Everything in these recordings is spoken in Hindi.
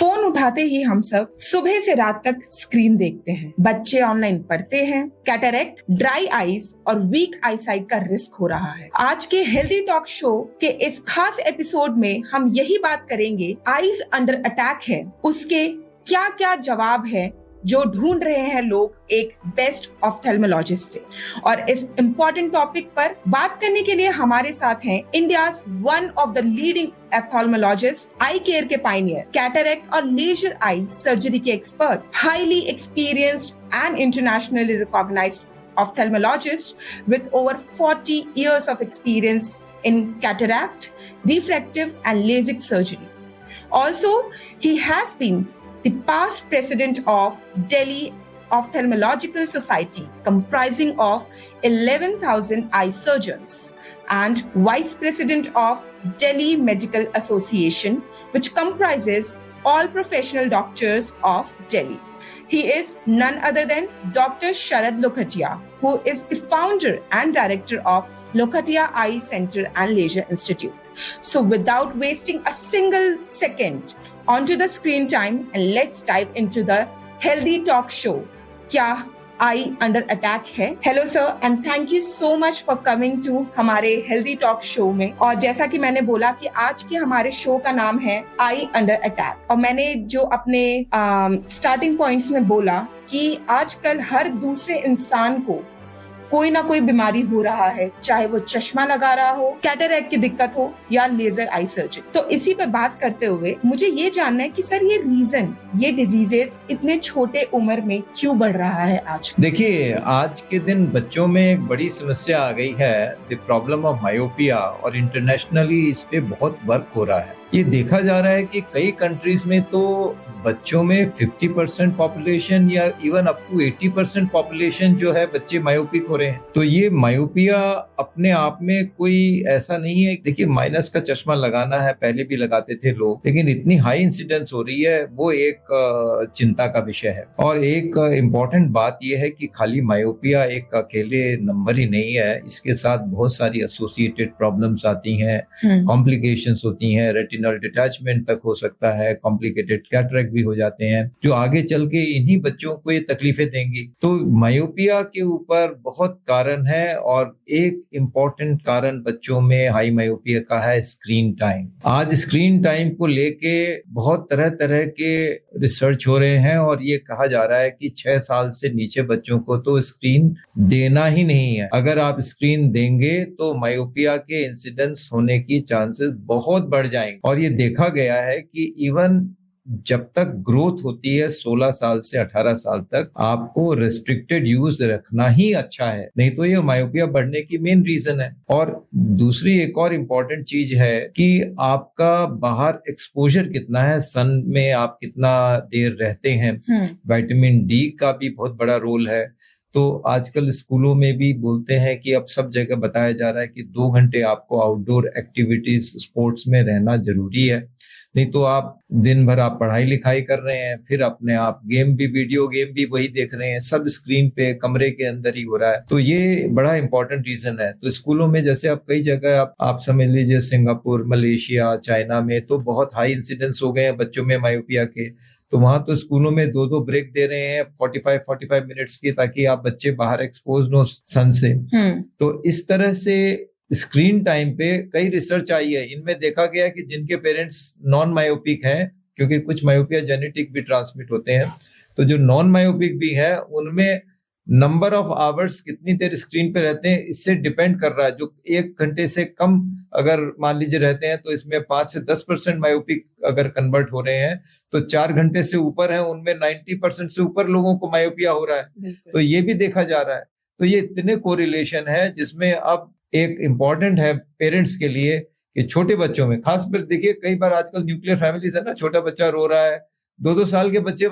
फोन उठाते ही हम सब सुबह से रात तक स्क्रीन देखते हैं। बच्चे ऑनलाइन पढ़ते हैं। कैटरेक्ट, ड्राई आईज और वीक आईसाइट का रिस्क हो रहा है। आज के हेल्दी टॉक शो के इस खास एपिसोड में हम यही बात करेंगे, आईज अंडर अटैक है, उसके क्या क्या जवाब है जो ढूंढ रहे हैं लोग एक बेस्ट ऑफ्थेल्मोलॉजिस्ट से। और इस इंपॉर्टेंट टॉपिक पर बात करने के लिए हमारे साथ हैं India's one of the leading ophthalmologist, eye care के पायनियर, कैटरेक्ट और लेजर आई सर्जरी के expert, highly experienced and internationally recognised ophthalmologist with over 40 years of experience in cataract, refractive and LASIK surgery. Also, he has been the past president of Delhi Ophthalmological Society, comprising of 11,000 eye surgeons, and vice president of Delhi Medical Association, which comprises all professional doctors of Delhi. He is none other than Dr. Sharad Lokhatia, who is the founder and director of Lokhatia Eye Center and Leisure Institute. So without wasting a single second, onto the screen time and let's dive into the healthy talk show. क्या आई अंडर अटैक है? Hello sir and thank you so much for coming to हमारे हेल्दी टॉक शो में। और जैसा कि मैंने बोला कि आज के हमारे शो का नाम है आई अंडर अटैक, और मैंने जो अपने स्टार्टिंग पॉइंट्स में बोला कि आजकल हर दूसरे इंसान को कोई ना कोई बीमारी हो रहा है, चाहे वो चश्मा लगा रहा हो, कैटरेक्ट की दिक्कत हो या लेजर आई सर्जरी। तो इसी पे बात करते हुए मुझे ये जानना है कि सर ये रीजन, ये डिजीजेस इतने छोटे उम्र में क्यों बढ़ रहा है आज? देखिए, आज के दिन बच्चों में एक बड़ी समस्या आ गई है, द प्रॉब्लम ऑफ मायोपिया, और इंटरनेशनली इस पे बहुत वर्क हो रहा है। ये देखा जा रहा है कि कई कंट्रीज में तो बच्चों में 50% पॉपुलेशन या इवन अप टू 80% पॉपुलेशन जो है बच्चे मायोपिक हो रहे हैं। तो ये मायोपिया अपने आप में कोई ऐसा नहीं है। देखिए, माइनस का चश्मा लगाना है, पहले भी लगाते थे लोग, लेकिन इतनी हाई इंसिडेंस हो रही है, वो एक चिंता का विषय है। और एक इम्पोर्टेंट बात यह है कि खाली मायोपिया एक अकेले नंबर ही नहीं है, इसके साथ बहुत सारी एसोसिएटेड प्रॉब्लम्स आती हैं, कॉम्प्लिकेशंस होती हैं, रेटिनल डिटैचमेंट तक हो सकता है, कॉम्प्लिकेटेड कैटरेक्ट भी हो जाते हैं, जो आगे चल के इन्हीं बच्चों को ये तकलीफें देंगी। तो मायोपिया के ऊपर बहुत कारण है, और एक इम्पोर्टेंट कारण बच्चों में हाई मायोपिया का है स्क्रीन टाइम। आज स्क्रीन टाइम को लेके बहुत तरह तरह के रिसर्च हो रहे हैं, और ये कहा जा रहा है कि 6 साल से नीचे बच्चों को तो स्क्रीन देना ही नहीं है। अगर आप स्क्रीन देंगे तो मायोपिया के इंसिडेंस होने की चांसेस बहुत बढ़ जाएंगे। और ये देखा गया है कि इवन जब तक ग्रोथ होती है 16 साल से 18 साल तक, आपको रेस्ट्रिक्टेड यूज रखना ही अच्छा है, नहीं तो ये मायोपिया बढ़ने की मेन रीजन है। और दूसरी एक और इम्पोर्टेंट चीज है कि आपका बाहर एक्सपोजर कितना है, सन में आप कितना देर रहते हैं। विटामिन डी का भी बहुत बड़ा रोल है। तो आजकल स्कूलों में भी बोलते हैं कि अब सब जगह बताया जा रहा है कि 2 घंटे आपको आउटडोर एक्टिविटीज, स्पोर्ट्स में रहना जरूरी है। नहीं तो आप दिन भर आप पढ़ाई लिखाई कर रहे हैं, फिर अपने आप गेम भी, वीडियो गेम भी वही देख रहे हैं, सब स्क्रीन पे कमरे के अंदर ही हो रहा है। तो ये बड़ा इंपॉर्टेंट रीजन है। तो स्कूलों में जैसे अब कई जगह आप समझ लीजिए, सिंगापुर, मलेशिया, चाइना में तो बहुत हाई इंसिडेंस हो गए हैं बच्चों में मायोपिया के। तो वहां तो स्कूलों में 2-2 ब्रेक दे रहे हैं 45 मिनट्स की, ताकि आप बच्चे बाहर एक्सपोज हो सन से। तो इस तरह से स्क्रीन टाइम पे कई रिसर्च आई है, इनमें देखा गया कि जिनके पेरेंट्स नॉन मायोपिक हैं, क्योंकि कुछ मायोपिया जेनेटिक भी ट्रांसमिट होते हैं, तो जो नॉन मायोपिक भी है उनमें नंबर ऑफ आवर्स कितनी देर स्क्रीन पे रहते हैं इससे डिपेंड कर रहा है। जो 1 घंटे से कम अगर मान लीजिए रहते हैं, तो इसमें 5 से 10% मायोपिक अगर कन्वर्ट हो रहे हैं, तो 4 घंटे से ऊपर है उनमें 90% से ऊपर लोगों को मायोपिया हो रहा है। तो ये भी देखा जा रहा है। तो ये इतने कोरिलेशन है, जिसमें अब एक इम्पॉर्टेंट है पेरेंट्स के लिए कि छोटे बच्चों में खास कर देखिए, कई बार आजकल न्यूक्लियर फैमिलीज है ना, छोटा बच्चा रो रहा है, 2-2 साल के बच्चे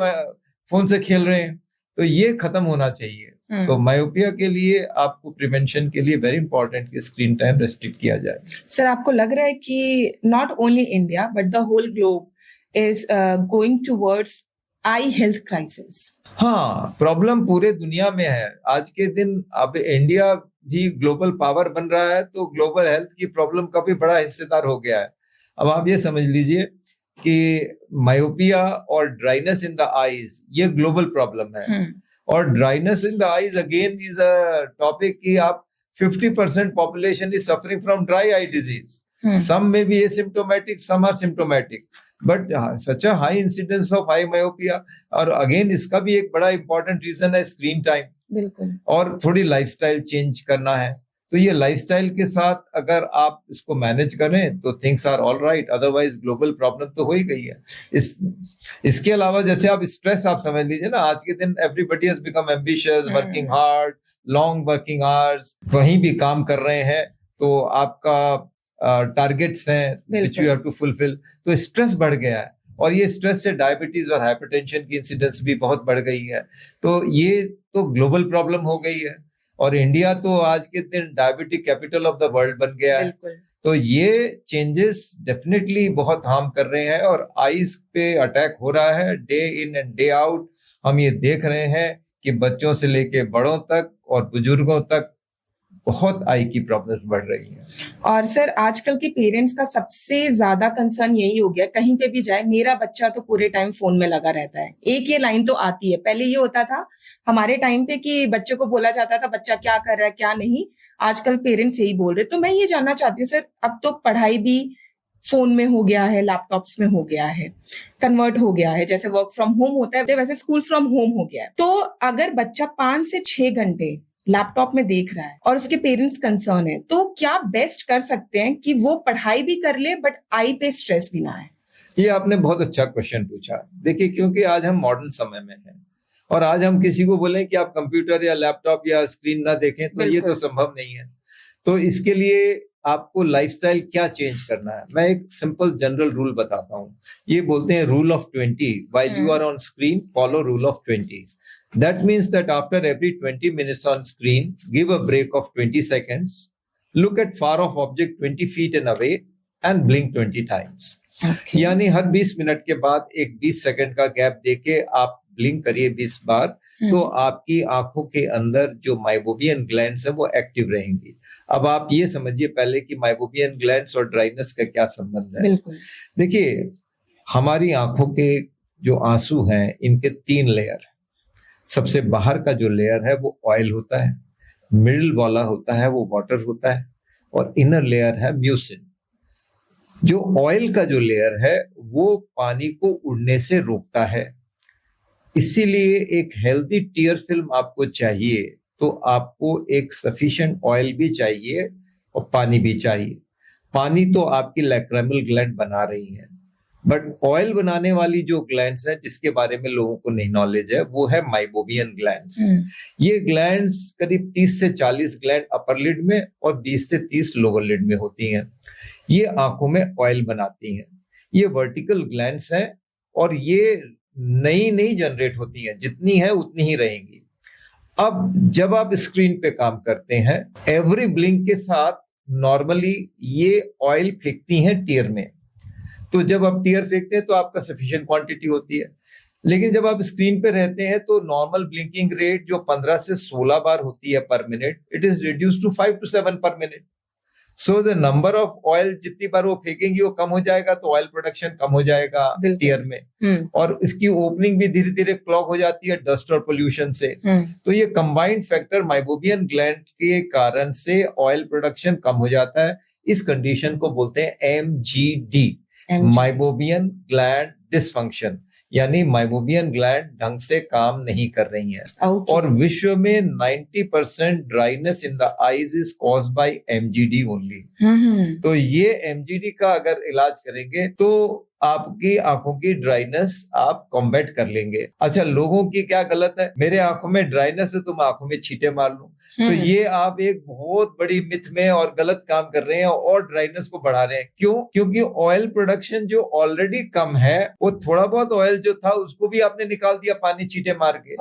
फोन से खेल रहे हैं, तो ये खत्म होना चाहिए। तो मायोपिया के लिए आपको प्रिवेंशन के लिए वेरी इंपॉर्टेंट कि स्क्रीन टाइम रेस्ट्रिक्ट किया जाए। सर, आपको लग रहा है कि not only India but the whole globe is going towards eye health crisis? हाँ, प्रॉब्लम पूरे दुनिया में है आज के दिन। अब इंडिया भी ग्लोबल पावर बन रहा है, तो ग्लोबल हेल्थ की प्रॉब्लम का भी बड़ा हिस्सेदार हो गया है। अब आप ये समझ लीजिए कि मायोपिया और ड्राइनेस इन द आईज ये ग्लोबल प्रॉब्लम है। और dryness in the eyes again is a topic कि आप 50% population is suffering from dry eye disease. Some may be asymptomatic, some are symptomatic, but such a high incidence of high myopia. और again इसका भी एक बड़ा important reason है screen time. बिल्कुल। और थोड़ी लाइफस्टाइल चेंज करना है, तो ये लाइफस्टाइल के साथ अगर आप इसको मैनेज करें तो things are all right, otherwise global problem तो हो ही गई है। इसके अलावा जैसे आप स्ट्रेस आप समझ लीजिए ना, आज के दिन everybody has become ambitious, working hard, long working hours, कहीं भी काम कर रहे हैं तो आपका टारगेट्स हैं which you have to fulfil, तो स्ट्रेस बढ़ गया है। और ये स्ट्रेस से डायबिटीज और हाइपरटेंशन की इंसिडेंस भी बहुत बढ़ गई है। तो ये तो ग्लोबल प्रॉब्लम हो गई है। और इंडिया तो आज के दिन diabetic capital of the world बन गया है। तो ये चेंजेस डेफिनेटली बहुत हार्म कर रहे हैं और आईज पे अटैक हो रहा है day in and day out. हम ये देख रहे हैं कि बच्चों से लेके बड़ों तक और बुजुर्गों तक बहुत आई की प्रॉब्लम्स बढ़ रही हैं। और सर आजकल के पेरेंट्स का सबसे ज्यादा कंसर्न यही हो गया, कहीं पे भी जाए मेरा बच्चा तो पूरे टाइम फोन में लगा रहता है। एक ये लाइन तो आती है, पहले ये होता था हमारे टाइम पे कि बच्चे को बोला जाता था बच्चा क्या कर रहा है क्या नहीं, आजकल पेरेंट्स यही बोल रहे। तो मैं ये जानना चाहती हूँ सर, अब तो पढ़ाई भी फोन में हो गया है, लैपटॉप्स में हो गया है, कन्वर्ट हो गया है, जैसे वर्क फ्रॉम होम होता है वैसे स्कूल फ्रॉम होम हो गया है। तो अगर बच्चा 5 से 6 घंटे लैपटॉप में देख रहा है और उसके पेरेंट्स कंसर्न है, तो क्या बेस्ट कर सकते हैं कि वो पढ़ाई भी कर ले बट आई पे स्ट्रेस भी ना आए? ये आपने बहुत अच्छा क्वेश्चन पूछा। देखिए, क्योंकि आज हम मॉडर्न समय में हैं और आज हम किसी को बोलें कि आप कंप्यूटर या लैपटॉप या स्क्रीन ना देखें तो ये तो संभव नहीं है। तो इसके लिए आपको लाइफस्टाइल क्या चेंज करना है, मैं एक सिंपल जनरल रूल बताता हूँ। ये बोलते हैं rule of 20। While you are on screen follow rule of 20। That means that after every 20 minutes on screen, give a break of 20 seconds, look at far off object 20 feet and away and blink 20 times. Okay. यानी हर 20 मिनट के बाद एक 20 सेकंड का गैप देके आप ब्लिंक करिए 20 बार, तो आपकी आंखों के अंदर जो माइबोबियन ग्लैंड्स है वो एक्टिव रहेंगी। अब आप ये समझिए पहले कि माइबोबियन ग्लैंड्स और ड्राइनेस का क्या संबंध है। देखिए, हमारी आंखों के जो आंसू हैं इनके 3 लेयर। सबसे बाहर का जो लेयर है वो ऑयल होता है, मिडिल वाला होता है वो वाटर होता है, और इनर लेयर है म्यूसिन। जो ऑयल का जो लेयर है वो पानी को उड़ने से रोकता है। इसीलिए एक हेल्दी टीयर फिल्म आपको चाहिए तो आपको एक सफिशिएंट ऑयल भी चाहिए और पानी भी चाहिए। पानी तो आपकी लैक्रिमल ग्लैंड बना रही है, बट ऑयल बनाने वाली जो ग्लैंड्स है जिसके बारे में लोगों को नहीं नॉलेज है वो है माइबोबियन ग्लैंड्स। ये ग्लैंड्स करीब 30 से 40 ग्लैंड अपर लिड में और 20 से 30 लोअर लिड में होती हैं। ये आंखों में ऑयल बनाती हैं। ये वर्टिकल ग्लैंड्स हैं और ये नई जनरेट होती हैं, जितनी है उतनी ही रहेंगी। अब जब आप स्क्रीन पे काम करते हैं, एवरी ब्लिंक के साथ नॉर्मली ये ऑयल फेंकती हैं टीयर में। तो जब आप टीयर फेंकते हैं तो आपका सफिशिएंट क्वांटिटी होती है, लेकिन जब आप स्क्रीन पे रहते हैं तो नॉर्मल ब्लिंकिंग रेट जो 15 से 16 बार होती है per minute, it is reduce to 5 to 7 per minute. So the number of oil जितनी बार वो फेंकेंगी वो कम हो जाएगा, तो ऑयल प्रोडक्शन कम हो जाएगा टीयर में, और इसकी ओपनिंग भी धीरे धीरे क्लॉग हो जाती है डस्ट और पोल्यूशन से। तो ये कंबाइंड फैक्टर माइबोबियन ग्लैंड के कारण से ऑयल प्रोडक्शन कम हो जाता है। इस कंडीशन को बोलते हैं MGD, माइबोबियन ग्लैंड डिसफंक्शन, यानी माइबोबियन ग्लैंड ढंग से काम नहीं कर रही हैं। और विश्व में 90% dryness in the eyes is caused by MGD only. तो ये MGD का अगर इलाज करेंगे तो आपकी आंखों की ड्राइनेस आप कॉम्बैट कर लेंगे। अच्छा, लोगों की क्या गलत है, मेरे आंखों में ड्राइनेस है तो मैं आंखों में छींटे मार लूं, तो ये आप एक बहुत बड़ी मिथ में और गलत काम कर रहे हैं और ड्राइनेस को बढ़ा रहे हैं। क्यों? क्योंकि ऑयल प्रोडक्शन जो ऑलरेडी कम है, वो थोड़ा बहुत ऑयल जो था उसको भी आपने निकाल दिया पानी छींटे मार के।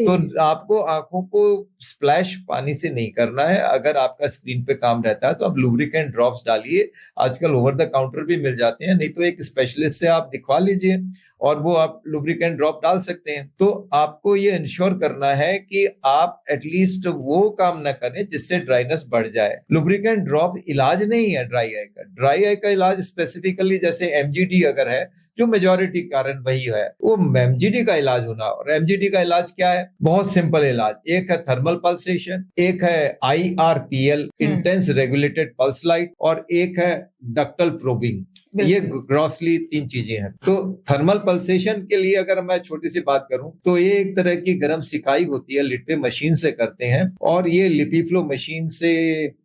तो आपको आंखों को स्प्लैश पानी से नहीं करना है। अगर आपका स्क्रीन पे काम रहता है तो आप लुब्रिकेंट ड्रॉप्स डालिए, आजकल ओवर द काउंटर भी मिल जाते हैं, नहीं तो एक स्पेशलिस्ट स्पेशलिस्ट से आप दिखवा लीजिए और वो आप लुब्रिकेंट ड्रॉप डाल सकते हैं। तो आपको ये इंश्योर करना है कि आप एटलीस्ट वो काम ना करें जिससे ड्राइनेस बढ़ जाए। लुब्रिकेंट ड्रॉप इलाज नहीं है ड्राई आई का। ड्राई आई का इलाज स्पेसिफिकली जैसे एमजीडी अगर है, जो मेजॉरिटी कारण वही है, वो एमजीडी का इलाज होना। और एमजीडी का इलाज क्या है? बहुत सिंपल इलाज। एक है थर्मल पल्सेशन, एक है आईआरपीएल इंटेंस रेगुलेटेड पल्स लाइट, और एक है डक्टल प्रोबिंग। ये ग्रॉसली 3 चीजें हैं। तो थर्मल पल्सेशन के लिए अगर मैं छोटी सी बात करूं तो ये एक तरह की गर्म सिकाई होती है, लिटवे मशीन से करते हैं, और ये लिपीफ्लो मशीन से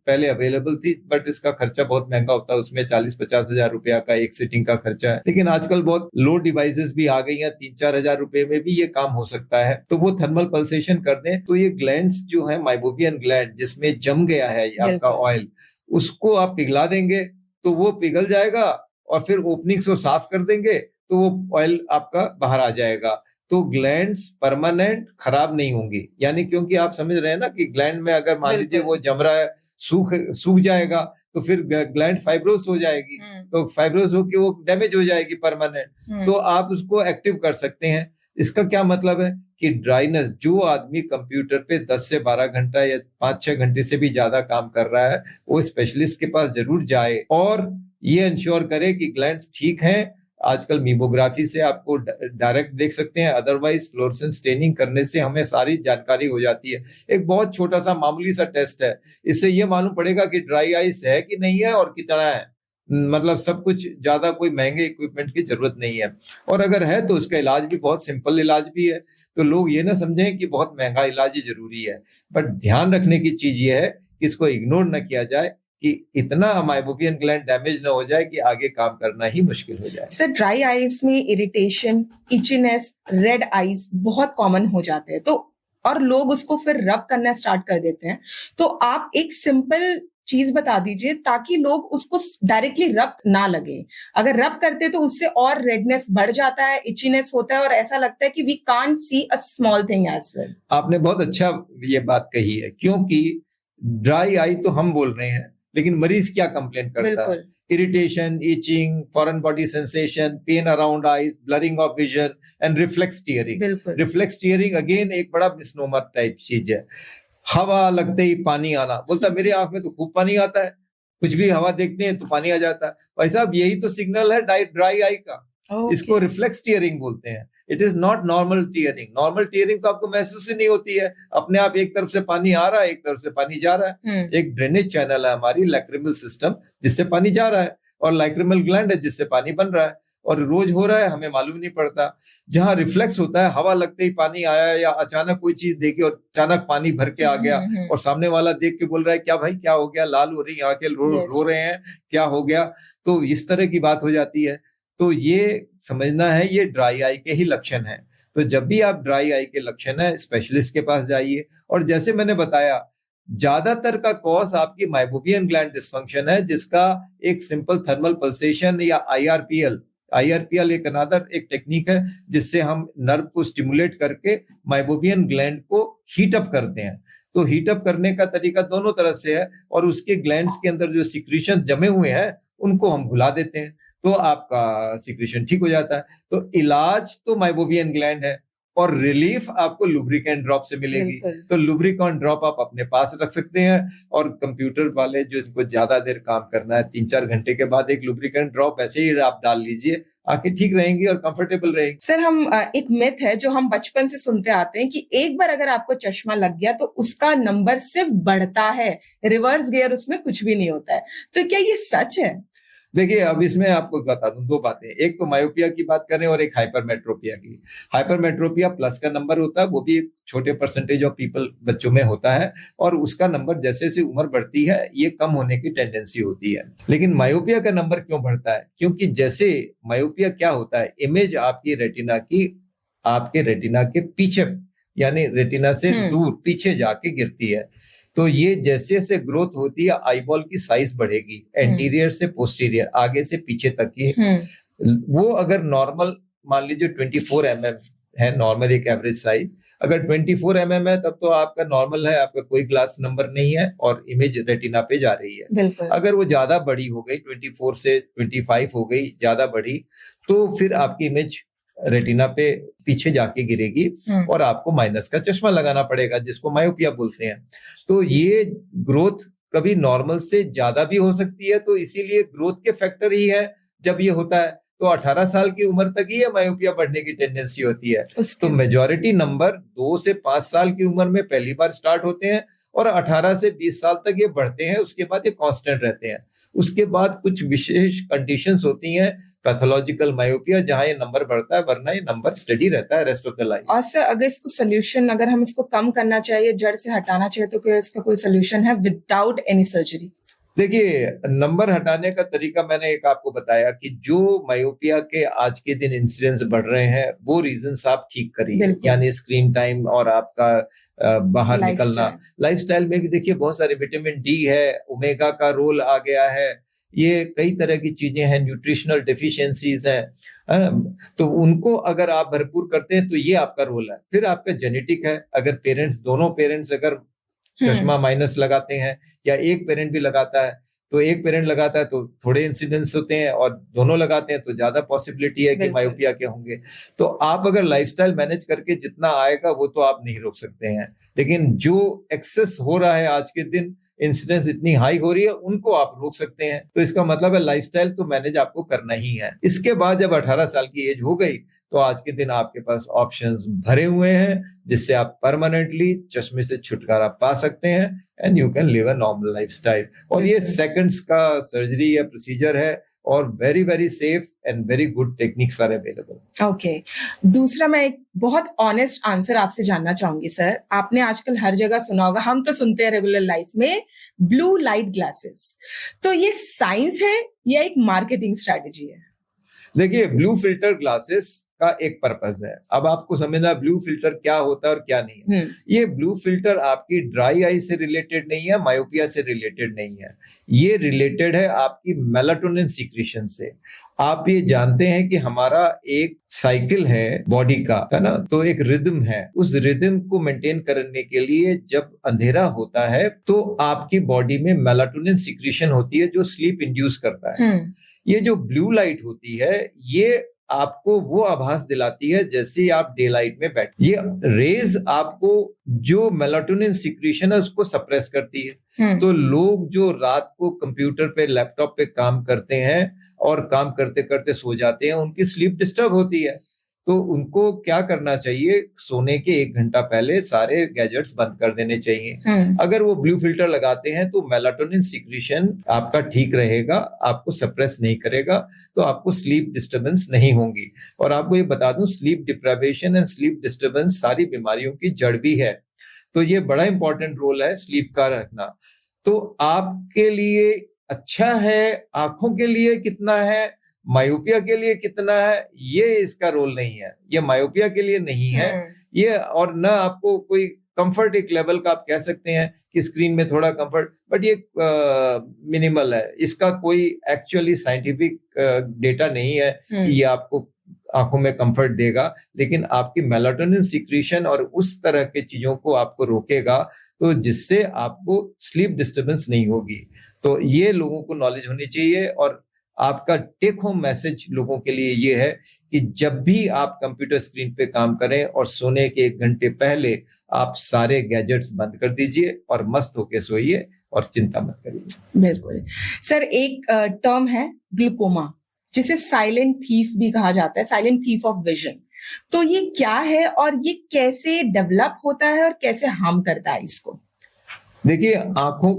पहले अवेलेबल थी, बट इसका खर्चा बहुत महंगा होता है। उसमें 40-50 हजार रुपया का एक सिटिंग का खर्चा है। लेकिन आजकल बहुत लो डिवाइसेस भी आ गई हैं, 3-4 हजार रुपए में भी ये काम हो सकता है। तो वो थर्मल पल्सेशन कर दें तो ये ग्लैंड्स जो है, माइबोबियन ग्लैंड जिसमें जम गया है आपका ऑयल, उसको आप पिघला देंगे तो वो पिघल जाएगा, और फिर ओपनिंग्स को साफ कर देंगे तो वो ऑयल आपका बाहर आ जाएगा। तो ग्लैंड्स परमानेंट खराब नहीं होंगी। यानी क्योंकि आप समझ रहे हैं ना कि ग्लैंड में अगर मान लीजिए वो जम रहा है, सूख जाएगा, तो फिर ग्लैंड फाइब्रोस हो जाएगी, तो फाइब्रोस होकर वो डैमेज हो जाएगी परमानेंट। तो आप उसको एक्टिव कर सकते हैं। इसका क्या मतलब है कि ड्राइनेस, जो आदमी कंप्यूटर पे 10 से 12 घंटा या 5-6 घंटे से भी ज्यादा काम कर रहा है, वो स्पेशलिस्ट के पास जरूर जाए और ये इंश्योर करे कि ग्लैंड्स ठीक हैं। आजकल मीमोग्राफी से आपको डायरेक्ट देख सकते हैं, अदरवाइज फ्लोरेसेंस स्टेनिंग करने से हमें सारी जानकारी हो जाती है। एक बहुत छोटा सा मामूली सा टेस्ट है, इससे ये मालूम पड़ेगा कि ड्राई आइस है कि नहीं है और कितना है। मतलब सब कुछ ज्यादा कोई महंगे इक्विपमेंट की जरूरत नहीं है, और अगर है तो उसका इलाज भी बहुत सिंपल इलाज भी है। तो लोग ये ना समझें कि बहुत महंगा इलाज ही जरूरी है, बट ध्यान रखने की चीज ये है कि इसको इग्नोर न किया जाए कि इतना माइबोबियन ग्लैंड डैमेज ना हो जाए कि आगे काम करना ही मुश्किल हो जाए। सर, ड्राई आईज में इरिटेशन, इचीनेस, रेड आईज बहुत कॉमन हो जाते हैं, तो और लोग उसको फिर रब करना स्टार्ट कर देते हैं। तो आप एक सिंपल चीज बता दीजिए ताकि लोग उसको डायरेक्टली रब ना लगे। अगर रब करते तो उससे और रेडनेस बढ़ जाता है, इचीनेस होता है, और ऐसा लगता है कि we can't see a small thing as well. आपने बहुत अच्छा ये बात कही है, क्योंकि ड्राई आई तो हम बोल रहे हैं, लेकिन मरीज क्या कंप्लेन करता है? Irritation, itching, foreign body sensation, pain around eyes, blurring of vision and reflex tearing. Reflex tearing again एक बड़ा मिसनोमर टाइप चीज है। हवा लगते ही पानी आना, बोलता मेरे आंख में तो खूब पानी आता है, कुछ भी हवा देखते हैं तो पानी आ जाता है। भाई साहब, यही तो सिग्नल है ड्राई आई का। इसको रिफ्लेक्स टीयरिंग बोलते हैं। It is not normal tearing. Normal tearing तो आपको महसूस ही नहीं होती है, अपने आप एक तरफ से पानी आ रहा है, एक तरफ से पानी जा रहा है। एक ड्रेनेज चैनल है हमारी लैक्रिमल सिस्टम, जिससे पानी जा रहा है, और लैक्रिमल ग्लैंड है जिससे पानी बन रहा है, और रोज हो रहा है, हमें मालूम नहीं पड़ता। जहां रिफ्लेक्स होता है, हवा लगते ही पानी आया, या अचानक कोई चीज देखी और अचानक पानी भर के आ गया, और सामने वाला देख के बोल रहा है क्या भाई क्या हो गया, लाल हो रही आंखें, रो रहे हैं, क्या हो गया। तो इस तरह की बात हो जाती है। तो ये समझना है ये ड्राई आई के ही लक्षण हैं। तो जब भी आप ड्राई आई के लक्षण है, स्पेशलिस्ट के पास जाइए। और जैसे मैंने बताया, ज्यादातर का कॉज आपकी माइबोबियन ग्लैंड डिस्फंक्शन है, जिसका एक सिंपल थर्मल पल्सेशन या आईआरपीएल एक अनदर एक टेक्निक है, जिससे हम नर्व को स्टिमुलेट करके माइबोबियन ग्लैंड को हीट अप करते हैं। तो हीट अप करने का तरीका दोनों तरह से है, और उसके ग्लैंड्स के अंदर जो सिक्रीशन जमे हुए हैं उनको हम भुला देते हैं, तो आपका सिक्रीशन ठीक हो जाता है। तो इलाज तो माइबोबियन ग्लैंड है, और रिलीफ आपको लुब्रिकेंट ड्रॉप से मिलेगी। तो लुब्रिकेंट ड्रॉप आप अपने पास रख सकते हैं, और कंप्यूटर वाले जो इसको ज्यादा देर काम करना है, 3-4 घंटे के बाद एक लुब्रिकेंट ड्रॉप ऐसे ही आप डाल लीजिए, आंखें ठीक रहेंगी और कंफर्टेबल रहेगी। सर, हम एक मिथ है जो हम बचपन से सुनते आते हैं कि एक बार अगर आपको चश्मा लग गया तो उसका नंबर सिर्फ बढ़ता है, रिवर्स गियर उसमें कुछ भी नहीं होता है। तो क्या ये सच है? देखिए, अब इसमें आपको बता दूं 2 बातें। एक तो मायोपिया की बात करें और एक हाइपरमेट्रोपिया की। हाइपरमेट्रोपिया प्लस का नंबर होता है, वो भी एक छोटे परसेंटेज ऑफ पीपल बच्चों में होता है, और उसका नंबर जैसे जैसे उम्र बढ़ती है ये कम होने की टेंडेंसी होती है। लेकिन मायोपिया का नंबर क्यों बढ़ता है? क्योंकि जैसे मायोपिया क्या होता है, इमेज आपकी रेटिना की आपके रेटिना के पीछे, यानी रेटिना से दूर पीछे जाके गिरती है। तो ये जैसे जैसे ग्रोथ होती है, आईबॉल की साइज बढ़ेगी, एंटीरियर से पोस्टीरियर, आगे से पीछे तक की। वो अगर नॉर्मल मान लीजिए 24 mm है नॉर्मल एक एवरेज साइज। अगर 24 mm है तब तो आपका नॉर्मल है, आपका कोई ग्लास नंबर नहीं है और इमेज रेटिना पे जा रही है। बिल्कुल। अगर वो ज्यादा बड़ी हो गई, 24 से 25 हो गई, ज्यादा बड़ी, तो फिर आपकी इमेज रेटिना पे पीछे जाके गिरेगी और आपको माइनस का चश्मा लगाना पड़ेगा, जिसको मायोपिया बोलते हैं। तो ये ग्रोथ कभी नॉर्मल से ज्यादा भी हो सकती है, तो इसीलिए ग्रोथ के फैक्टर ही है। जब ये होता है तो 18 साल की उम्र तक ही मायोपिया बढ़ने की टेंडेंसी होती है। तो मेजॉरिटी नंबर 2 से 5 साल की उम्र में पहली बार स्टार्ट होते हैं और 18 से 20 साल तक ये बढ़ते हैं, उसके बाद ये कांस्टेंट रहते हैं। उसके बाद कुछ विशेष कंडीशंस होती हैं, पैथोलॉजिकल मायोपिया, जहां ये नंबर बढ़ता है, वरना ये नंबर स्टेडी रहता है रेस्ट ऑफ द लाइफ। और सर, अगर इसको सोल्यूशन, अगर हम इसको कम करना चाहिए, जड़ से हटाना चाहिए, तो क्या इसका कोई सोल्यूशन है विदाउट एनी सर्जरी? देखिए, नंबर हटाने का तरीका मैंने एक आपको बताया कि जो मायोपिया के आज के दिन इंसिडेंस बढ़ रहे हैं वो रीजंस आप ठीक करिए, यानी स्क्रीन टाइम और आपका बाहर निकलना। लाइफस्टाइल में भी देखिए बहुत सारे विटामिन डी है, ओमेगा का रोल आ गया है, ये कई तरह की चीजें हैं, न्यूट्रिशनल डेफिशिएंसीज हैं, तो उनको अगर आप भरपूर करते हैं तो ये आपका रोल है। फिर आपका जेनेटिक है, अगर दोनों पेरेंट्स अगर चश्मा माइनस लगाते हैं या एक पेरेंट भी लगाता है, तो एक पेरेंट लगाता है तो थोड़े इंसिडेंस होते हैं और दोनों लगाते हैं तो ज्यादा पॉसिबिलिटी है कि मायोपिया के होंगे। तो आप अगर लाइफस्टाइल मैनेज करके जितना आएगा वो तो आप नहीं रोक सकते हैं, लेकिन जो एक्सेस हो रहा है आज के दिन, इंसिडेंस इतनी हाई हो रही है, उनको आप रोक सकते हैं। तो इसका मतलब है लाइफस्टाइल तो मैनेज आपको करना ही है। इसके बाद जब 18 साल की एज हो गई तो आज के दिन आपके पास ऑप्शंस भरे हुए हैं, जिससे आप परमानेंटली चश्मे से छुटकारा पा सकते हैं and you can live a normal lifestyle. और ये सेकंड्स का सर्जरी या प्रोसीजर है और very very safe and very good techniques are available. Okay. दूसरा, मैं एक बहुत ऑनेस्ट आंसर आपसे जानना चाहूंगी सर। आपने आजकल हर जगह सुना होगा, हम तो सुनते हैं रेगुलर लाइफ में, ब्लू लाइट ग्लासेस। तो ये साइंस है या एक मार्केटिंग स्ट्रेटेजी है? देखिए, ब्लू फिल्टर ग्लासेस का एक पर्पस है। अब आपको समझना ब्लू फिल्टर क्या होता है और क्या नहीं है। ये ब्लू फिल्टर आपकी ड्राई आई से रिलेटेड नहीं है, मायोपिया से रिलेटेड नहीं है, ये रिलेटेड है आपकी मेलाटोनिन सीक्रेशन से। आप ये जानते हैं कि हमारा एक साइकिल है बॉडी का, है ना, तो एक रिदम है। उस रिदम को मेंटेन करने के लिए जब अंधेरा होता है तो आपकी बॉडी में मेलाटोनिन सीक्रेशन होती है जो स्लीप इंड्यूस करता है। ये जो ब्लू लाइट होती है ये आपको वो आभास दिलाती है जैसे आप डे लाइट में बैठे। ये रेज आपको जो मेलाटोनिन सिक्रीशन है उसको सप्रेस करती है। तो लोग जो रात को कंप्यूटर पे, लैपटॉप पे काम करते हैं और काम करते करते सो जाते हैं, उनकी स्लीप डिस्टर्ब होती है। तो उनको क्या करना चाहिए, सोने के 1 घंटा पहले सारे गैजेट्स बंद कर देने चाहिए। अगर वो ब्लू फिल्टर लगाते हैं तो मेलाटोनिन सिक्रीशन आपका ठीक रहेगा, आपको सप्रेस नहीं करेगा, तो आपको स्लीप डिस्टर्बेंस नहीं होंगी। और आपको ये बता दूं, sleep deprivation and sleep disturbance सारी बीमारियों की जड़ भी है। तो ये बड़ा इंपॉर्टेंट रोल है स्लीप का रखना। तो आपके लिए अच्छा है, आंखों के लिए कितना है, मायोपिया के लिए कितना है, ये इसका रोल नहीं है। ये मायोपिया के लिए नहीं है ये, और ना आपको कोई कंफर्ट एक लेवल का आप कह सकते हैं कि स्क्रीन में थोड़ा कंफर्ट, बट ये मिनिमल है। इसका कोई एक्चुअली साइंटिफिक डेटा नहीं है कि ये आपको आंखों में कंफर्ट देगा, लेकिन आपकी मेलाटोनिन सिक्रीशन और उस तरह के चीजों को आपको रोकेगा, तो जिससे आपको स्लीप डिस्टर्बेंस नहीं होगी। तो ये लोगों को नॉलेज होनी चाहिए। और आपका टेक होम मैसेज लोगों के लिए ये है कि जब भी आप कंप्यूटर स्क्रीन पे काम करें और सोने के 1 घंटे पहले आप सारे गैजेट्स बंद कर दीजिए और मस्त होके सोइए और चिंता मत करिए। बिल्कुल सर। एक टर्म है ग्लूकोमा, जिसे साइलेंट थीफ भी कहा जाता है, साइलेंट थीफ ऑफ विजन। तो ये क्या है और ये कैसे डेवलप होता है और कैसे हार्म करता है इसको? देखिए, आंखों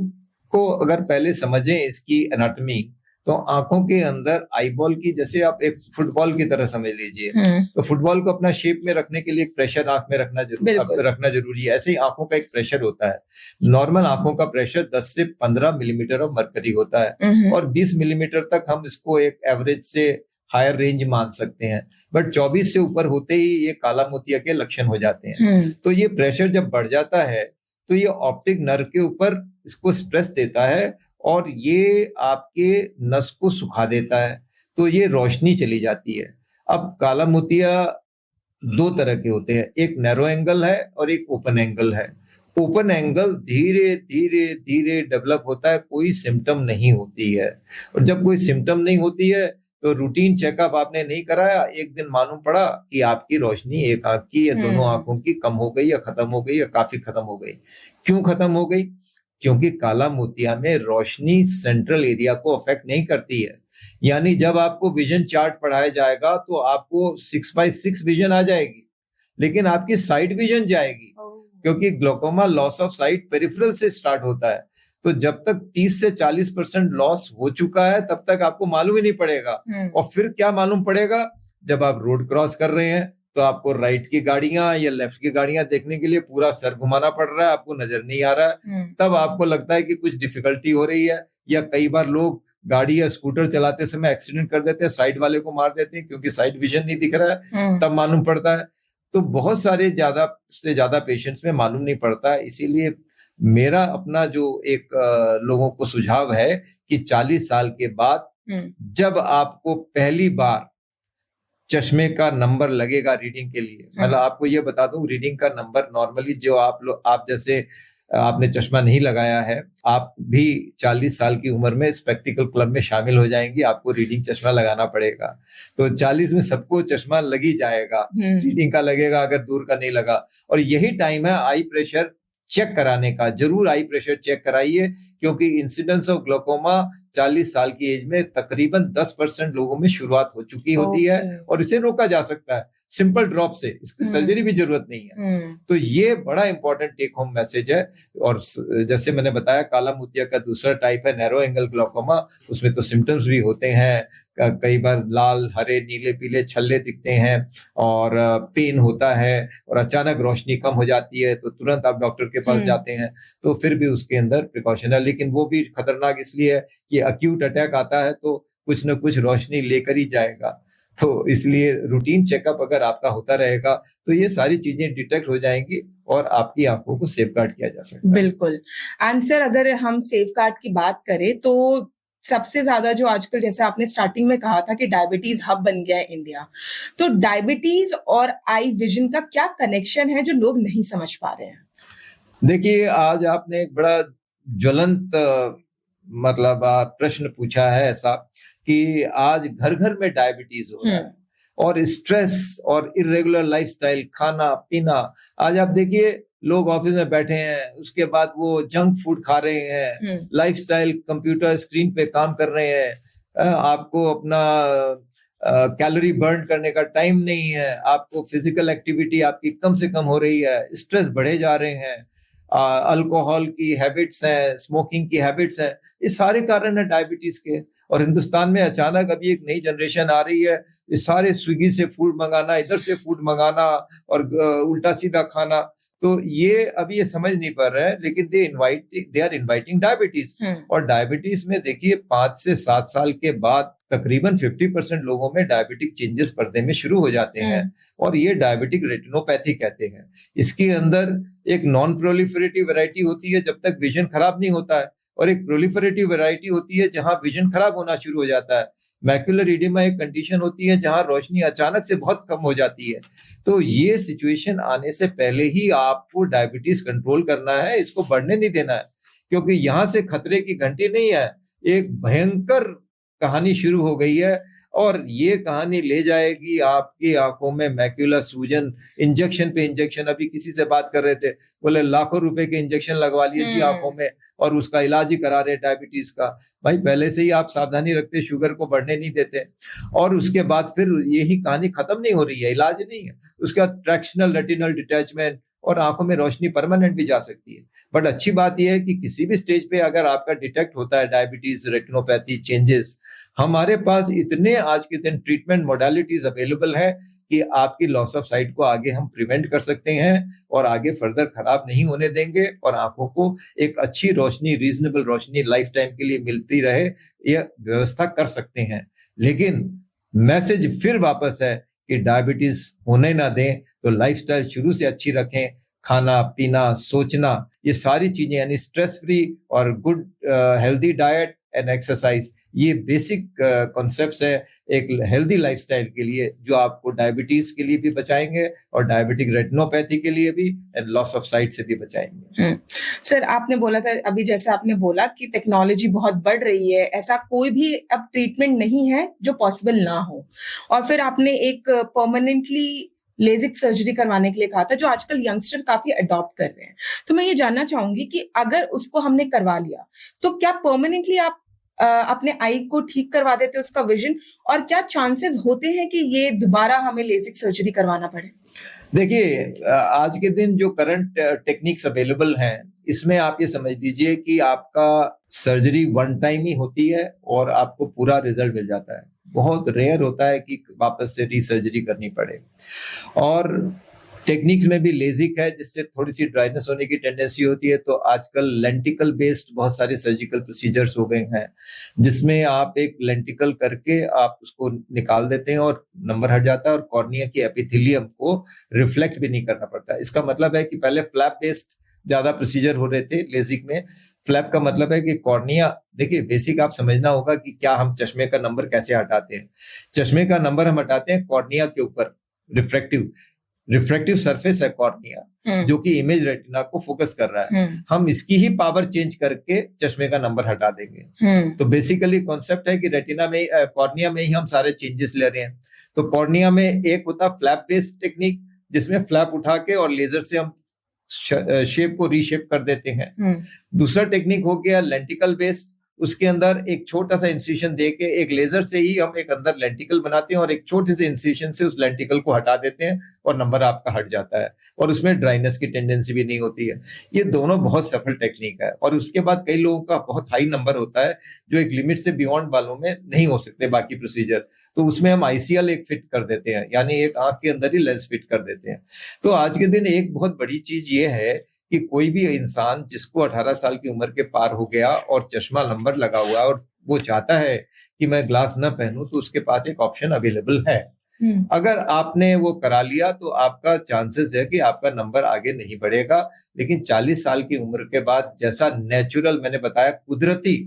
को अगर पहले समझें इसकी एनाटॉमी, तो आंखों के अंदर आईबॉल की, जैसे आप एक फुटबॉल की तरह समझ लीजिए, तो फुटबॉल को अपना शेप में रखने के लिए एक प्रेशर आंख में रखना जरूरी है। ऐसे ही आंखों का एक प्रेशर होता है। नॉर्मल आंखों का प्रेशर 10 से 15 मिलीमीटर ऑफ मरकरी होता है और 20 मिलीमीटर तक हम इसको एक एवरेज से हायर रेंज मान सकते हैं। बट 24 से ऊपर होते ही ये काला मोतिया के लक्षण हो जाते हैं। तो ये प्रेशर जब बढ़ जाता है तो ये ऑप्टिक नर्व के ऊपर इसको स्ट्रेस देता है और ये आपके नस को सुखा देता है, तो ये रोशनी चली जाती है। अब काला मोतिया दो तरह के होते हैं, एक नैरो एंगल है और एक ओपन एंगल है। ओपन एंगल धीरे धीरे धीरे डेवलप होता है, कोई सिम्टम नहीं होती है। और जब कोई सिम्टम नहीं होती है तो रूटीन चेकअप आपने नहीं कराया, एक दिन मालूम पड़ा कि आपकी रोशनी एक आंख की या दोनों आंखों की कम हो गई या खत्म हो गई या काफी खत्म हो गई। क्यों खत्म हो गई? क्योंकि काला मोतिया में रोशनी सेंट्रल एरिया को अफेक्ट नहीं करती है। यानी जब आपको विजन चार्ट पढ़ाया जाएगा तो आपको 6x6 विजन आ जाएगी, लेकिन आपकी साइड विजन जाएगी, क्योंकि glaucoma loss of site peripheral से स्टार्ट होता है। तो जब तक 30 से 40% लॉस हो चुका है तब तक आपको मालूम ही नहीं पड़ेगा। और फिर क्या मालूम पड़ेगा? जब आप रोड क्रॉस कर रहे हैं तो आपको राइट की गाड़ियां या लेफ्ट की गाड़ियां देखने के लिए पूरा सर घुमाना पड़ रहा है, आपको नजर नहीं आ रहा है, तब आपको लगता है कि कुछ डिफिकल्टी हो रही है। या कई बार लोग गाड़ी या स्कूटर चलाते समय एक्सीडेंट कर देते हैं, साइड वाले को मार देते हैं क्योंकि साइड विजन नहीं दिख रहा है, तब मालूम पड़ता है। तो बहुत सारे ज्यादा से ज्यादा पेशेंट्स में मालूम नहीं पड़ता। इसीलिए मेरा अपना जो एक लोगों को सुझाव है कि 40 साल के बाद जब आपको पहली बार चश्मे का नंबर लगेगा रीडिंग के लिए, मतलब आपको ये बता दूं, रीडिंग का नंबर नॉर्मली जो आप जैसे आपने चश्मा नहीं लगाया है, आप भी 40 साल की उम्र में स्पेक्टिकल क्लब में शामिल हो जाएंगी, आपको रीडिंग चश्मा लगाना पड़ेगा। तो 40 में सबको चश्मा लग ही जाएगा, रीडिंग का लगेगा अगर दूर का नहीं लगा। और यही टाइम है आई प्रेशर चेक कराने का। जरूर आई प्रेशर चेक कराइए, क्योंकि इंसिडेंस ऑफ ग्लोकोमा 40 साल की एज में तकरीबन 10% लोगों में शुरुआत हो चुकी होती है, और इसे रोका जा सकता है सिंपल ड्रॉप से, इसकी सर्जरी भी जरूरत नहीं है। तो ये बड़ा इंपॉर्टेंट टेक होम मैसेज है। और जैसे मैंने बताया, काला मोतिया का दूसरा टाइप है नैरो एंगल ग्लोकोमा, उसमें तो सिम्टम्स भी होते हैं, कई बार लाल हरे नीले पीले छल्ले दिखते हैं और पेन होता है, और अचानक रोशनी कम हो जाती है तो तुरंत आप डॉक्टर के पास जाते हैं। तो फिर भी उसके अंदर प्रिकॉशन है, लेकिन वो भी खतरनाक इसलिए है कि अक्यूट अटैक आता है तो कुछ न कुछ रोशनी लेकर ही जाएगा। तो इसलिए रूटीन चेकअप अगर आपका होता रहेगा तो ये सारी चीजें डिटेक्ट हो जाएंगी और आपकी आंखों को सेफगार्ड किया जा सकता है। बिल्कुल। एंड सर, अगर हम सेफगार्ड की बात करें तो सबसे ज्यादा जो आजकल, जैसे आपने स्टार्टिंग में कहा था कि डायबिटीज हब बन गया है इंडिया, तो डायबिटीज और आई विजन का क्या कनेक्शन है जो लोग नहीं समझ पा रहे हैं? देखिए, आज आपने एक बड़ा ज्वलंत मतलब प्रश्न पूछा है, ऐसा कि आज घर घर में डायबिटीज हो रहा है, और स्ट्रेस और इर्रेगुलर लाइफस्टाइल, खाना पीना। आज आप देखिए, लोग ऑफिस में बैठे हैं, उसके बाद वो जंक फूड खा रहे हैं, लाइफस्टाइल कंप्यूटर स्क्रीन पे काम कर रहे हैं, आपको अपना कैलोरी बर्न करने का टाइम नहीं है, आपको फिजिकल एक्टिविटी आपकी कम से कम हो रही है, स्ट्रेस बढ़े जा रहे हैं, अल्कोहल की हैबिट्स हैं, स्मोकिंग की हैबिट्स हैं, ये सारे कारण है डायबिटीज के। और हिंदुस्तान में अचानक अभी एक नई जनरेशन आ रही है, ये सारे स्विगी से फूड मंगाना, इधर से फूड मंगाना और उल्टा सीधा खाना। तो ये अभी ये समझ नहीं पा रहे हैं, लेकिन दे आर इनवाइटिंग डायबिटीज। और डायबिटीज में देखिए 5 से 7 साल के बाद तकरीबन 50% लोगों में डायबिटिक चेंजेस पर्दे में शुरू हो जाते हैं, और ये डायबिटिक रेटिनोपैथी कहते हैं। इसके अंदर एक नॉन प्रोलिफरेटिव वैरायटी होती है जब तक विजन खराब नहीं होता है, और एक प्रोलिफरेटिव वैरायटी होती है जहां विजन खराब होना शुरू हो जाता है। मैक्युलर एडिमा एक कंडीशन होती है जहां रोशनी अचानक से बहुत कम हो जाती है। तो ये सिचुएशन आने से पहले ही आपको डायबिटीज कंट्रोल करना है, इसको बढ़ने नहीं देना है, क्योंकि यहां से खतरे की घंटी नहीं है, एक भयंकर कहानी शुरू हो गई है, और ये कहानी ले जाएगी आपकी आंखों में मैक्यूलर सूजन, इंजेक्शन पे इंजेक्शन। अभी किसी से बात कर रहे थे, बोले लाखों रुपए के इंजेक्शन लगवा लिए जी आंखों में, और उसका इलाज ही करा रहे डायबिटीज का। भाई, पहले से ही आप सावधानी रखते, शुगर को बढ़ने नहीं देते, और उसके बाद फिर यही कहानी खत्म नहीं हो रही है, इलाज नहीं है। उसके बाद ट्रैक्शनल रेटिनल डिटैचमेंट, और आंखों में रोशनी परमानेंट भी जा सकती है। बट अच्छी बात यह है कि किसी भी स्टेज पे अगर आपका डिटेक्ट होता है डायबिटीज, रेटिनोपैथी चेंजेस, हमारे पास इतने आज के दिन ट्रीटमेंट मोडालिटीज अवेलेबल है कि आपकी लॉस ऑफ साइट को आगे हम प्रिवेंट कर सकते हैं और आगे फर्दर खराब नहीं होने देंगे, और आंखों को एक अच्छी रोशनी, रीजनेबल रोशनी लाइफ टाइम के लिए मिलती रहे, यह व्यवस्था कर सकते हैं। लेकिन मैसेज फिर वापस है कि डायबिटीज होने ना दें, तो लाइफस्टाइल शुरू से अच्छी रखें, खाना पीना, सोचना, ये सारी चीजें, यानी स्ट्रेस फ्री और good healthy diet and exercise, ये बेसिक कॉन्सेप्ट्स है एक हेल्दी लाइफस्टाइल के लिए, जो आपको डायबिटीज के लिए भी बचाएंगे और डायबिटिक रेटिनोपैथी के लिए भी एंड लॉस ऑफ साइट से भी बचाएंगे। सर, आपने बोला था अभी, जैसे आपने बोला कि टेक्नोलॉजी बहुत बढ़ रही है, ऐसा कोई भी अब ट्रीटमेंट नहीं है जो पॉसिबल ना हो, और फिर आपने एक परमानेंटली लेजिक सर्जरी करवाने के लिए कहा था, जो आजकल यंगस्टर काफी अडॉप्ट कर रहे हैं। तो मैं ये जानना चाहूंगी कि अगर उसको हमने करवा लिया तो क्या परमानेंटली आप अपने आई को ठीक करवा देते, उसका विजन, और क्या चांसेस होते हैं कि ये दोबारा हमें लेजिक सर्जरी करवाना पड़े? देखिए, आज के दिन जो करंट टेक्निक्स अवेलेबल हैं, इसमें आप ये समझ लीजिए कि आपका सर्जरी वन टाइम ही होती है और आपको पूरा रिजल्ट मिल जाता है। बहुत रेयर होता है कि वापस से रीसर्जरी करनी पड़े। और टेक्निक्स में भी लेजिक है, जिससे थोड़ी सी ड्राइनेस होने की टेंडेंसी होती है। तो आजकल लेंटिकल बेस्ड बहुत सारे सर्जिकल प्रोसीजर्स हो गए हैं, जिसमें आप एक लेंटिकल करके आप उसको निकाल देते हैं और नंबर हट जाता है और कॉर्निया की एपिथेलियम को रिफ्लेक्ट भी नहीं करना पड़ता। इसका मतलब है कि पहले फ्लैप बेस्ड ज्यादा प्रोसीजर हो रहे थे लेजिक में। फ्लैप का मतलब है कि कॉर्निया, देखिए बेसिक आप समझना होगा कि क्या हम चश्मे का नंबर कैसे हटाते हैं। चश्मे का नंबर हम हटाते हैं कॉर्निया के ऊपर, रिफ्रैक्टिव सरफेस है कॉर्निया, जो कि इमेज रेटिना को फोकस कर रहा है। हम इसकी ही पावर चेंज करके चश्मे का नंबर हटा देंगे। तो बेसिकली कॉन्सेप्ट है कि रेटिना में, कॉर्निया में ही हम सारे चेंजेस ले रहे हैं। तो कॉर्निया में एक होता फ्लैप बेस्ड टेक्निक, जिसमें फ्लैप उठा के और लेजर से हम शेप को रीशेप कर देते हैं। दूसरा टेक्निक हो गया लेंटिकल बेस्ड, उसके अंदर एक छोटा सा इंसिशन देके एक लेजर से ही हम एक अंदर लेंटिकल बनाते हैं और एक छोटे से इंसिशन से उस लेंटिकल को हटा देते हैं और नंबर आपका हट जाता है और उसमें ड्राइनेस की टेंडेंसी भी नहीं होती है। ये दोनों बहुत सफल टेक्निक है। और उसके बाद कई लोगों का बहुत हाई नंबर होता है जो एक लिमिट से बियॉन्ड वालों में नहीं हो सकते बाकी प्रोसीजर, तो उसमें हम ICL एक फिट कर देते हैं, यानी एक आंख के अंदर ही लेंस फिट कर देते हैं। तो आज के दिन एक बहुत बड़ी चीज ये है कि कोई भी इंसान जिसको 18 साल की उम्र के पार हो गया और चश्मा नंबर लगा हुआ है और वो चाहता है कि मैं ग्लास न पहनूं, तो उसके पास एक ऑप्शन अवेलेबल है। अगर आपने वो करा लिया तो आपका चांसेस है कि आपका नंबर आगे नहीं बढ़ेगा। लेकिन 40 साल की उम्र के बाद, जैसा नेचुरल मैंने बताया, कुदरती,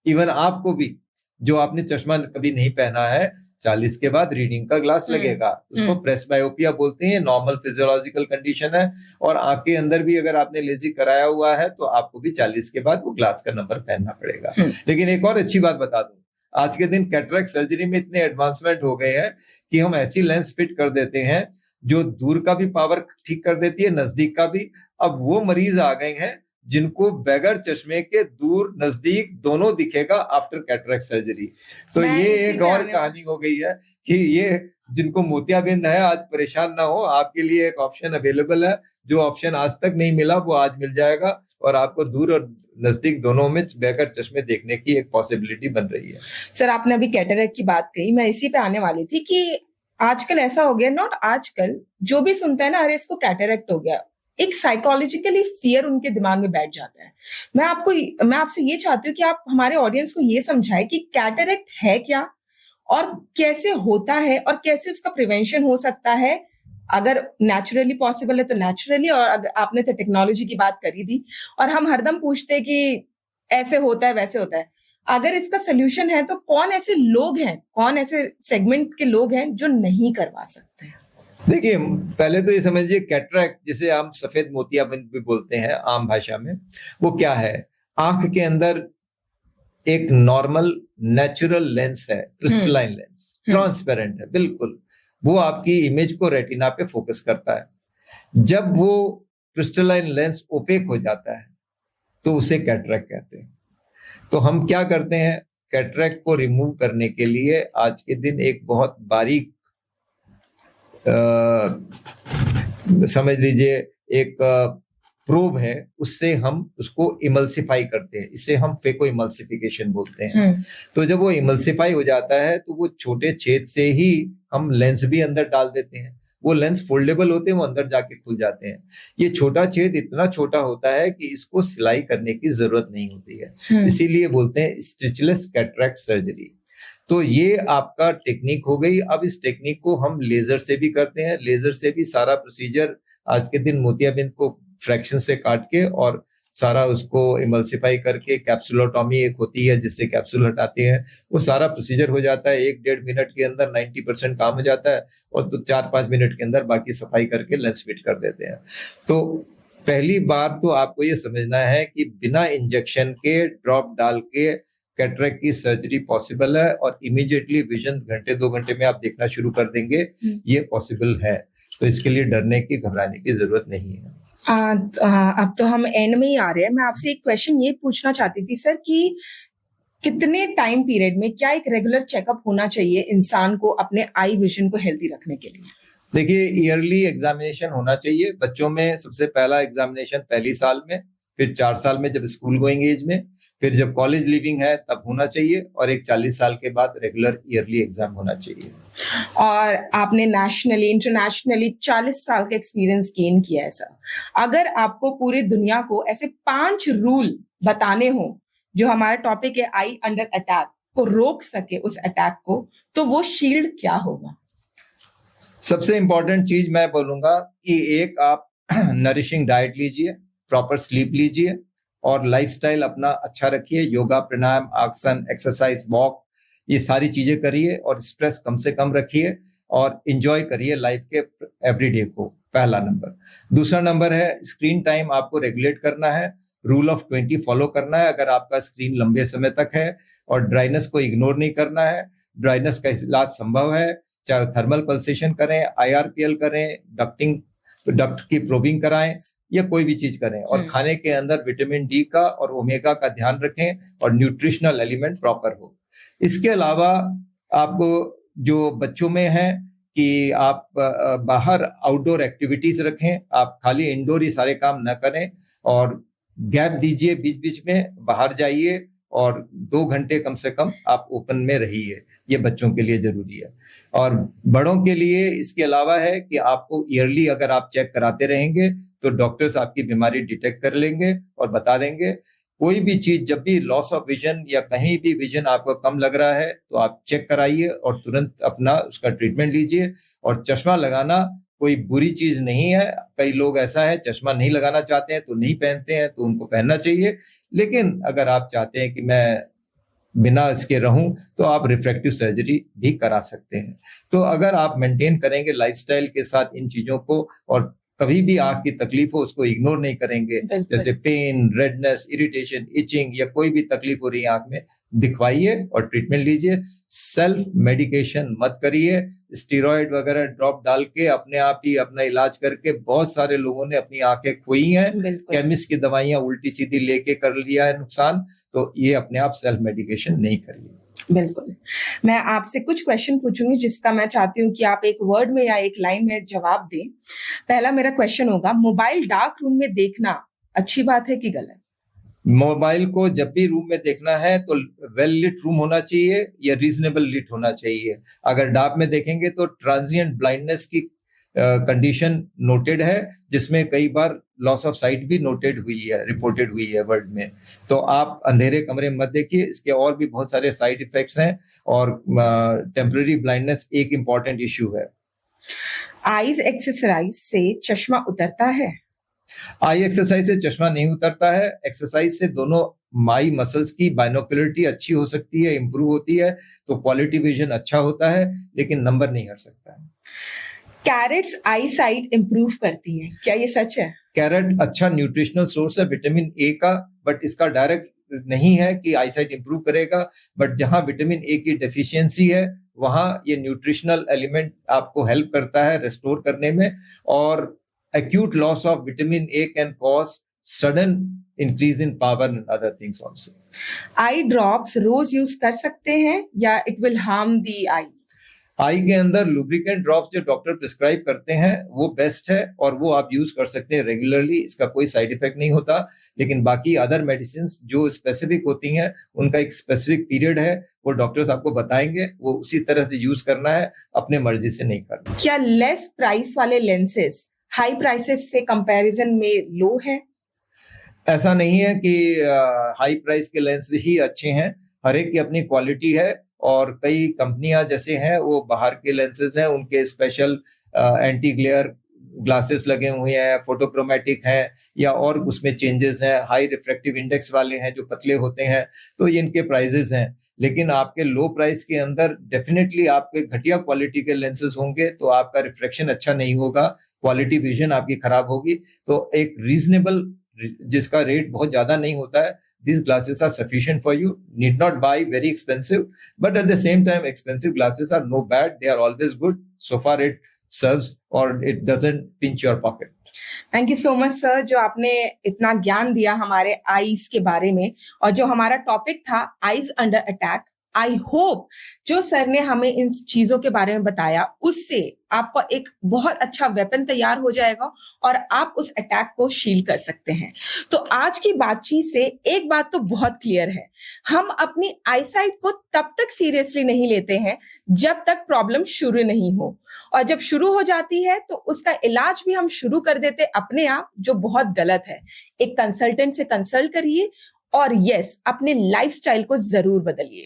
इवन आपको भी जो आपने चश्मा कभी नहीं पहना है, 40 के बाद रीडिंग का ग्लास लगेगा। उसको प्रेसबायोपिया बोलते हैं, नॉर्मल फिजियोलॉजिकल कंडीशन है। और आंख के अंदर भी अगर आपने लेजिक कराया हुआ है तो आपको भी 40 के बाद वो ग्लास का नंबर पहनना पड़ेगा। लेकिन एक और अच्छी बात बता दूं, आज के दिन कैटरेक्ट सर्जरी में इतने एडवांसमेंट हो गए हैं कि हम ऐसी लेंस फिट कर देते हैं जो दूर का भी पावर ठीक कर देती है, नजदीक का भी। अब वो मरीज आ गए हैं जिनको बगैर चश्मे के दूर नजदीक दोनों दिखेगा आफ्टर कैटरेक्ट सर्जरी। तो ये एक और कहानी हो गई है कि ये जिनको मोतियाबिंद है आज परेशान ना हो, आपके लिए एक ऑप्शन अवेलेबल है। जो ऑप्शन आज तक नहीं मिला वो आज मिल जाएगा और आपको दूर और नजदीक दोनों में बगैर चश्मे देखने की एक पॉसिबिलिटी बन रही है। सर, आपने अभी कैटरेक्ट की बात कही, मैं इसी पे आने वाली थी कि आजकल ऐसा हो गया, नॉट आजकल, जो भी सुनता है ना, अरे इसको कैटरेक्ट हो गया, एक साइकोलॉजिकली फियर उनके दिमाग में बैठ जाता है। मैं आपसे ये चाहती हूँ कि आप हमारे ऑडियंस को ये समझाएं कि कैटरेक्ट है क्या और कैसे होता है और कैसे उसका प्रिवेंशन हो सकता है। अगर नेचुरली पॉसिबल है तो नेचुरली, और अगर आपने तो टेक्नोलॉजी की बात करी थी और हम हरदम पूछते हैं कि ऐसे होता है वैसे होता है, अगर इसका सोल्यूशन है तो कौन ऐसे लोग हैं, कौन ऐसे सेगमेंट के लोग हैं जो नहीं करवा सकते हैं? देखिए, पहले तो ये समझिए कैटरेक्ट, जिसे हम सफेद मोतियाबिंद भी बोलते हैं आम भाषा में, वो क्या है? आंख के अंदर एक नॉर्मल नेचुरल लेंस है, क्रिस्टलाइन लेंस, ट्रांसपेरेंट है बिल्कुल। वो आपकी इमेज को रेटिना पे फोकस करता है। जब वो क्रिस्टलाइन लेंस ओपेक हो जाता है तो उसे कैटरेक्ट कहते हैं। तो हम क्या करते हैं, कैटरेक्ट को रिमूव करने के लिए आज के दिन एक बहुत बारीक समझ लीजिए एक प्रोब है, उससे हम उसको इमल्सिफाई करते हैं। इसे हम फेको इमल्सिफिकेशन बोलते हैं। तो जब वो इमल्सिफाई हो जाता है तो वो छोटे छेद से ही हम लेंस भी अंदर डाल देते हैं। वो लेंस फोल्डेबल होते हैं, वो अंदर जाके खुल जाते हैं। ये छोटा छेद इतना छोटा होता है कि इसको सिलाई करने की जरूरत नहीं होती है, इसीलिए बोलते हैं स्टिचलेस कैटरेक्ट सर्जरी। तो ये आपका टेक्निक हो गई। अब इस टेक्निक को हम लेजर से भी करते हैं। लेजर से भी सारा प्रोसीजर आज के दिन मोतियाबिंद को फ्रैक्शन से काट के और सारा उसको इमल्सिफाई करके कैप्सुलोटॉमी एक होती है जिससे कैप्सूल हटाते हैं, वो सारा प्रोसीजर हो जाता है 1-1.5 मिनट के अंदर 90% काम हो जाता है, और तो 4-5 मिनट के अंदर बाकी सफाई करके लेंस फिट कर देते हैं। तो पहली बार तो आपको ये समझना है कि बिना इंजेक्शन के ड्रॉप डाल के कैटरेक्ट की सर्जरी पॉसिबल है, और इमीडिएटली विजन 1-2 घंटे में आप देखना शुरू कर देंगे, ये पॉसिबल है। तो इसके लिए डरने की, घबराने की जरूरत नहीं है। अब तो हम एंड में ही आ रहे हैं। मैं आपसे एक क्वेश्चन ये पूछना चाहती थी सर कि कितने टाइम पीरियड में क्या एक रेगुलर चेकअप होना चाहिए इंसान को अपने आई विजन को हेल्दी रखने के लिए? देखिए, ईयरली एग्जामिनेशन होना चाहिए। बच्चों में सबसे पहला एग्जामिनेशन पहली साल में, फिर 4 साल में जब स्कूल गोइंग एज में, फिर जब कॉलेज लिविंग है तब होना चाहिए, और एक 40 साल के बाद रेगुलर ईयरली एग्जाम होना चाहिए। और आपने नेशनली इंटरनेशनली 40 साल का एक्सपीरियंस गेन किया है सर। अगर आपको पूरी दुनिया को ऐसे 5 रूल बताने हो जो हमारा टॉपिक है आई अंडर अटैक को रोक सके उस अटैक को, तो वो शील्ड क्या होगा? सबसे इंपॉर्टेंट चीज मैं बोलूंगा कि एक आप नरिशिंग डाइट लीजिए, प्रॉपर स्लीप लीजिए, और लाइफस्टाइल अपना अच्छा रखिए। योगा, प्राणायाम, आसन, एक्सरसाइज, वॉक, ये सारी चीजें करिए, और स्ट्रेस कम से कम रखिए, और एंजॉय करिए लाइफ के एवरीडे को, पहला नंबर। दूसरा नंबर है स्क्रीन टाइम आपको रेगुलेट करना है, रूल ऑफ 20 फॉलो करना है अगर आपका स्क्रीन लंबे समय तक है, और ड्राइनेस को इग्नोर नहीं करना है। ड्राइनेस का इलाज संभव है, चाहे थर्मल पल्सेशन करें, IRPL करें, डक्ट की प्रोबिंग कराएं, या कोई भी चीज करें, और खाने के अंदर विटामिन डी का और ओमेगा का ध्यान रखें, और न्यूट्रिशनल एलिमेंट प्रॉपर हो। इसके अलावा आपको जो बच्चों में है कि आप बाहर आउटडोर एक्टिविटीज रखें, आप खाली इंडोर ही सारे काम न करें, और गैप दीजिए, बीच बीच में बाहर जाइए, और 2 घंटे कम से कम आप ओपन में रहिए। ये बच्चों के लिए जरूरी है। और बड़ों के लिए इसके अलावा है कि आपको ईयरली अगर आप चेक कराते रहेंगे तो डॉक्टर्स आपकी बीमारी डिटेक्ट कर लेंगे और बता देंगे। कोई भी चीज, जब भी लॉस ऑफ विजन या कहीं भी विजन आपको कम लग रहा है तो आप चेक कराइए और तुरंत अपना उसका ट्रीटमेंट लीजिए। और चश्मा लगाना कोई बुरी चीज नहीं है। कई लोग ऐसा है चश्मा नहीं लगाना चाहते हैं तो नहीं पहनते हैं, तो उनको पहनना चाहिए। लेकिन अगर आप चाहते हैं कि मैं बिना इसके रहूं तो आप रिफ्रैक्टिव सर्जरी भी करा सकते हैं। तो अगर आप मेंटेन करेंगे लाइफस्टाइल के साथ इन चीजों को, और कभी भी आंख की तकलीफ हो उसको इग्नोर नहीं करेंगे, जैसे पेन, रेडनेस, इरिटेशन, इचिंग या कोई भी तकलीफ हो रही है आंख में, दिखवाइए और ट्रीटमेंट लीजिए। सेल्फ मेडिकेशन मत करिए। स्टेरॉइड वगैरह ड्रॉप डाल के अपने आप ही अपना इलाज करके बहुत सारे लोगों ने अपनी आंखें खोई हैं। केमिस्ट की दवाइयां उल्टी सीधी लेके कर लिया है नुकसान। तो ये अपने आप सेल्फ मेडिकेशन नहीं करिए। बिल्कुल। मैं आपसे कुछ क्वेश्चन पूछूंगी जिसका मैं चाहती हूँ कि आप एक वर्ड में या एक लाइन में जवाब दें। पहला मेरा क्वेश्चन होगा, मोबाइल डार्क रूम में देखना अच्छी बात है कि गलत? मोबाइल को जब भी रूम में देखना है तो वेल लिट रूम होना चाहिए या रीजनेबल लिट होना चाहिए। अगर डार्क में देखेंगे तो ट्रांजिएंट ब्लाइंडनेस की कंडीशन नोटेड है, जिसमें कई बार लॉस ऑफ साइट भी नोटेड हुई है, रिपोर्टेड हुई है वर्ल्ड में। तो आप अंधेरे कमरे में मत देखिए। इसके और भी बहुत सारे साइड इफेक्ट्स हैं, और टेम्पररी ब्लाइंडनेस एक इम्पॉर्टेंट इश्यू है। आईज एक्सरसाइज से चश्मा उतरता है? आई एक्सरसाइज से चश्मा नहीं उतरता है। एक्सरसाइज से दोनों माई मसल्स की बाइनोकुलरिटी अच्छी हो सकती है, इंप्रूव होती है, तो क्वालिटी विजन अच्छा होता है, लेकिन नंबर नहीं हट सकता है। कैरेट्स आई साइट इंप्रूव करती है, क्या ये सच है? कैरेट अच्छा न्यूट्रिशनल सोर्स है विटामिन ए का, बट इसका डायरेक्ट नहीं है कि आई साइट इंप्रूव करेगा। बट जहां विटामिन ए की डेफिशिएंसी है वहां ये न्यूट्रिशनल एलिमेंट आपको हेल्प करता है रेस्टोर करने में। और acute loss of vitamin A can cause sudden increase in power and other things also. Eye drops रोज यूज कर सकते हैं या it will harm the eye? Eye के अंदर लुब्रिकेंट ड्रॉप्स जो डॉक्टर प्रिस्क्राइब करते हैं वो बेस्ट है, और वो आप यूज कर सकते हैं रेगुलरली, इसका कोई साइड इफेक्ट नहीं होता। लेकिन बाकी अदर मेडिसिन जो स्पेसिफिक होती हैं उनका एक स्पेसिफिक पीरियड है, वो डॉक्टर्स आपको बताएंगे, वो उसी तरह से यूज करना है, अपने मर्जी से नहीं करना। क्या लेस प्राइस वाले लेंसेज हाई प्राइसेस से कंपैरिजन में लो है? ऐसा नहीं है कि हाई प्राइस के लेंस ही अच्छे हैं, हर एक की अपनी क्वालिटी है। और कई कंपनियां जैसे हैं वो बाहर के लेंसेज हैं, उनके स्पेशल एंटी ग्लेयर ग्लासेस लगे हुए हैं, फोटोक्रोमेटिक हैं, या और उसमें चेंजेस हैं, हाई रिफ्रैक्टिव इंडेक्स वाले हैं जो पतले होते हैं, तो ये इनके प्राइजेस हैं। लेकिन आपके लो प्राइस के अंदर डेफिनेटली आपके घटिया क्वालिटी के लेंसेज होंगे, तो आपका रिफ्लेक्शन अच्छा नहीं होगा, क्वालिटी विजन आपकी खराब होगी। तो एक रीजनेबल जिसका रेट बहुत ज्यादा नहीं होता है, these glasses are sufficient for you. Need not buy very expensive, but at the same time expensive glasses are no bad, they are always good so far it serves or it doesn't pinch your pocket. Thank you so much sir, जो आपने इतना ज्ञान दिया हमारे आईज के बारे में, और जो हमारा टॉपिक था eyes under attack. I hope जो सर ने हमें इन चीजों के बारे में बताया उससे आपका एक बहुत अच्छा वेपन तैयार हो जाएगा और आप उस अटैक को शील्ड कर सकते हैं। तो आज की बातचीत से एक बात तो बहुत क्लियर है, हम अपनी आईसाइट को तब तक सीरियसली नहीं लेते हैं जब तक प्रॉब्लम शुरू नहीं हो, और जब शुरू हो जाती है तो उसका इलाज भी हम शुरू कर देते अपने आप, जो बहुत गलत है। एक कंसल्टेंट से कंसल्ट करिए और यस, अपने लाइफस्टाइल को जरूर बदलिए।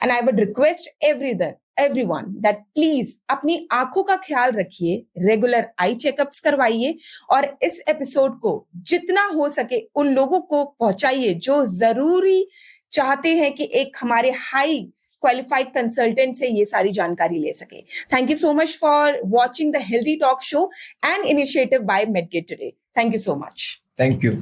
And I would request everyone that please अपनी आंखों का ख्याल रखिए, रेगुलर आई चेकअप्स करवाइए, और इस एपिसोड को जितना हो सके उन लोगों को पहुंचाइए जो जरूरी चाहते हैं कि एक हमारे हाई क्वालिफाइड कंसल्टेंट से ये सारी जानकारी ले सके। Thank you so much for watching the healthy talk show and initiative by Medgate today. Thank you so much. Thank you.